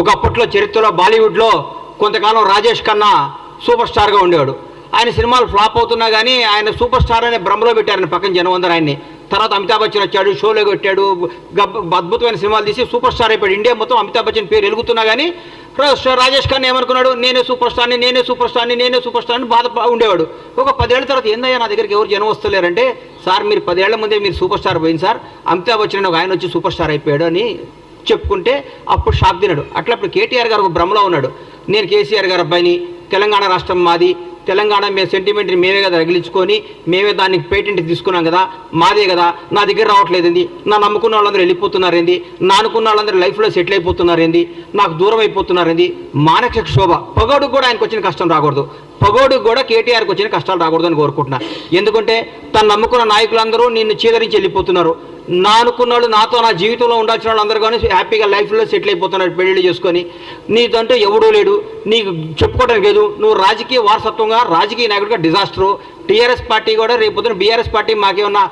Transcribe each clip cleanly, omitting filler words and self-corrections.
ఒకప్పట్లో చరిత్రలో బాలీవుడ్లో కొంతకాలం రాజేష్ ఖన్నా సూపర్ స్టార్గా ఉండేవాడు. ఆయన సినిమాలు ఫ్లాప్ అవుతున్నా కానీ ఆయన సూపర్ స్టార్ అనే భ్రమలో పెట్టారని పక్కన జనం అందరూ ఆయన్ని. తర్వాత అమితాబ్ బచ్చన్ వచ్చాడు, షోలో కొట్టాడు, అద్భుతమైన సినిమాలు తీసి సూపర్ స్టార్ అయిపోయాడు. ఇండియా మొత్తం అమితాబ్ బచ్చన్ పేరు వెలుగుతున్నా కానీ రాజేష్ ఖన్నా ఏమనుకున్నాడు, నేనే సూపర్ స్టార్ని బాధ ఉండేవాడు. ఒక 10 ఏళ్ల తర్వాత ఏందయ్యా నా దగ్గరికి ఎవరు జనం వస్తలేరంటే, సార్ మీరు 10 ఏళ్ల ముందే మీరు సూపర్ స్టార్ పోయింది సార్, అమితాబ్ బచ్చన్ ఒక ఆయన వచ్చి సూపర్ స్టార్ అయిపోయాడు అని చెప్పుకుంటే అప్పుడు షాక్ తిన్నాడు. అట్లా అప్పుడు కేటీఆర్ గారు ఒక భ్రమలో ఉన్నాడు. నేను కేసీఆర్ గారు అబ్బాయిని, తెలంగాణ రాష్ట్రం మాది, తెలంగాణ మేము సెంటిమెంట్ని మేమే కదా రగిలించుకొని మేమే దానికి పేటెంట్ తీసుకున్నాం కదా, మాదే కదా, నా దగ్గర రావట్లేదండి, నా నమ్ముకున్న వాళ్ళందరూ వెళ్ళిపోతున్నారేంది, నా అనుకున్న వాళ్ళందరూ లైఫ్లో సెటిల్ అయిపోతున్నారేంది, నాకు దూరం అయిపోతున్నారేంది. మానసిక శోభ. పగోడుకు కూడా ఆయనకు వచ్చిన కష్టం రాకూడదు, పగోడుకు కూడా కేటీఆర్కి వచ్చిన కష్టాలు రాకూడదు అని కోరుకుంటున్నా. ఎందుకంటే తను నమ్ముకున్న నాయకులందరూ నిన్ను చీదరించి వెళ్ళిపోతున్నారు. నా అనుకున్న వాళ్ళు, నాతో నా జీవితంలో ఉండాల్సిన వాళ్ళందరూ కానీ హ్యాపీగా లైఫ్లో సెటిల్ అయిపోతున్నారు పెళ్ళిళ్ళు చేసుకొని. నీదంటే ఎవడూ లేడు, నీకు చెప్పుకోవడానికి లేదు, నువ్వు రాజకీయ వారసత్వంగా రాజకీయ నాయకుడిగా డిజాస్టరు. టీఆర్ఎస్ పార్టీ కూడా రేపొద్దున బీఆర్ఎస్ పార్టీ మాకేమన్నా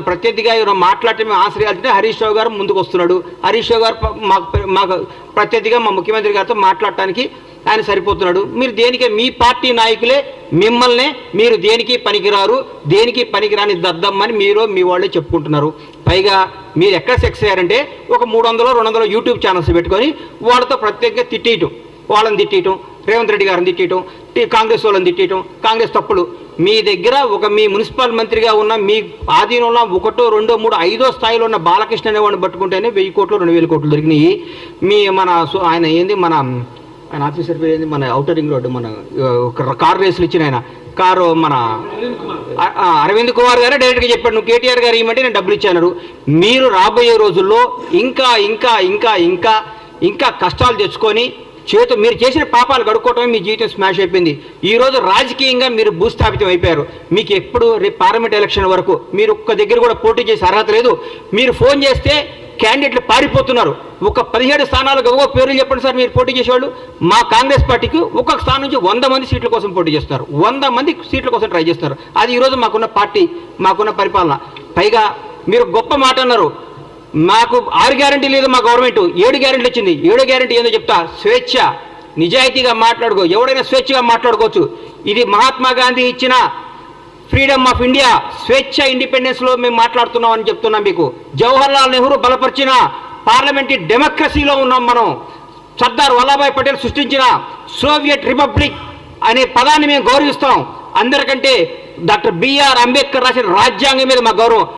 ప్రత్యర్థిగా ఏమైనా మాట్లాడితే మేము ఆశ్రయాలంటే హరీష్ రావు గారు ముందుకు వస్తున్నాడు. హరీష్ రావు గారు మాకు ప్రత్యర్థిగా మా ముఖ్యమంత్రి గారితో మాట్లాడటానికి ఆయన సరిపోతున్నాడు. మీరు దేనికి, మీ పార్టీ నాయకులే మిమ్మల్నే మీరు దేనికి పనికిరారు, దేనికి పనికిరాని దద్దమ్మని మీరు మీ వాళ్ళే చెప్పుకుంటున్నారు. పైగా మీరు ఎక్కడ సెక్స్ అయ్యారంటే ఒక 300-200 యూట్యూబ్ ఛానల్స్ పెట్టుకొని వాళ్ళతో ప్రత్యేకంగా తిట్టేయటం, వాళ్ళని తిట్టేయటం, రేవంత్ రెడ్డి గారిని తిట్టేయటం, కాంగ్రెస్ వాళ్ళని తిట్టేయటం, కాంగ్రెస్ తప్పులు. మీ దగ్గర మీ మున్సిపల్ మంత్రిగా ఉన్న మీ ఆధీనంలో 1, 2, 3, 5వ స్థాయిలో ఉన్న బాలకృష్ణ అనేవాడిని పట్టుకుంటేనే 1000 కోట్లు 2000 కోట్లు దొరికినాయి. ఆయన ఏంది ఆయన ఆఫీసర్ పేరు ఏంది, మన ఔటర్ రింగ్ రోడ్డు మన కారు రేసులు ఇచ్చిన ఆయన కారు మన అరవింద్ కుమార్ గారే డైరెక్ట్గా చెప్పాడు, నువ్వు కేటీఆర్ గారు ఇవ్వమంటే నేను డబ్బులు ఇచ్చాను. మీరు రాబోయే రోజుల్లో ఇంకా ఇంకా ఇంకా ఇంకా ఇంకా కష్టాలు తెచ్చుకొని మీరు చేసిన పాపాలు గడుక్కోవటమే మీ జీవితం స్మాష్ అయిపోయింది. ఈరోజు రాజకీయంగా మీరు భూస్థాపితం అయిపోయారు. మీకు ఎప్పుడు రేపు పార్లమెంట్ ఎలక్షన్ వరకు మీరు ఒక్క దగ్గర కూడా పోటీ చేసే అర్హత లేదు. మీరు ఫోన్ చేస్తే క్యాండిడేట్లు పారిపోతున్నారు. ఒక 17 స్థానాలకు ఒక్కొక్క పేర్లు చెప్పండి సార్ మీరు పోటీ చేసేవాళ్ళు. మా కాంగ్రెస్ పార్టీకి ఒక్కొక్క స్థానం నుంచి 100 మంది సీట్ల కోసం పోటీ చేస్తారు, 100 మంది సీట్ల కోసం ట్రై చేస్తారు. అది ఈరోజు మాకున్న పార్టీ, మాకున్న పరిపాలన. పైగా మీరు గొప్ప మాట అన్నారు, మాకు 6 గ్యారెంటీ లేదు మా గవర్నమెంట్, 7 గ్యారెంటీలు ఇచ్చింది. 7వ గ్యారెంటీ ఏందో చెప్తా, స్వేచ్ఛ, నిజాయితీగా మాట్లాడుకో, ఎవడైనా స్వేచ్ఛగా మాట్లాడుకోవచ్చు. ఇది మహాత్మా గాంధీ ఇచ్చిన ఫ్రీడమ్ ఆఫ్ ఇండియా, స్వేచ్ఛ, ఇండిపెండెన్స్లో మేము మాట్లాడుతున్నాం అని చెప్తున్నాం మీకు. జవహర్లాల్ నెహ్రూ బలపరిచిన పార్లమెంటరీ డెమోక్రసీలో ఉన్నాం మనం. సర్దార్ వల్లభాయ్ పటేల్ సృష్టించిన సోవియట్ రిపబ్లిక్ అనే పదాన్ని మేము గౌరవిస్తాం. అందరికంటే డాక్టర్ బిఆర్ అంబేద్కర్ రాసిన రాజ్యాంగం మీద మా గౌరవం.